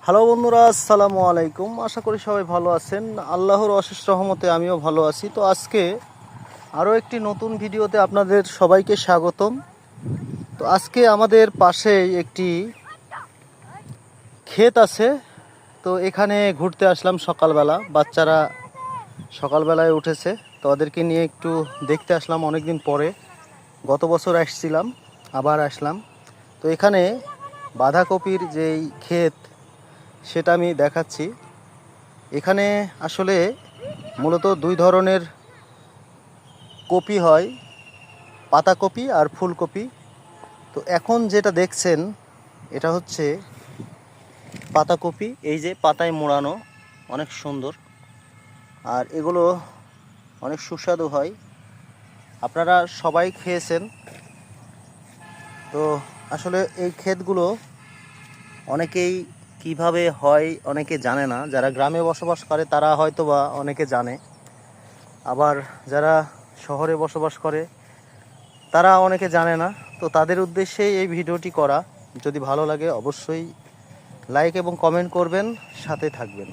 Hello বন্ধুরা, আসসালামু আলাইকুম। আশা করি সবাই ভালো আছেন। আল্লাহর অশেষ রহমতে আমিও ভালো আছি। তো আজকে আরও একটি নতুন ভিডিওতে আপনাদের সবাইকে স্বাগতম। তো আজকে আমাদের পাশেই একটি ক্ষেত আছে, তো এখানে ঘুরতে আসলাম সকালবেলা। বাচ্চারা সকালবেলায় উঠেছে, তো ওদেরকে নিয়ে একটু দেখতে আসলাম অনেক দিন পরে। গত বছর আসছিলাম, আবার আসলাম। তো এখানে বাঁধাকপির যেই ক্ষেত সেটা আমি দেখাচ্ছি। এখানে আসলে মূলত দুই ধরনের কপি হয়, পাতাকপি আর ফুলকপি। তো এখন যেটা দেখছেন এটা হচ্ছে পাতাকপি। এই যে পাতায় মোড়ানো, অনেক সুন্দর, আর এগুলো অনেক সুস্বাদু হয়। আপনারা সবাই খেয়েছেন। তো আসলে এই ক্ষেতগুলো অনেকেই কিভাবে হয় অনেকে জানে না। যারা গ্রামে বসবাস করে তারা হয়তো বা অনেকে জানে, আবার যারা শহরে বসবাস করে তারা অনেকে জানে না। তো তাদের উদ্দেশ্যেই এই ভিডিওটি করা। যদি ভালো লাগে অবশ্যই লাইক এবং কমেন্ট করবেন, সাথে থাকবেন।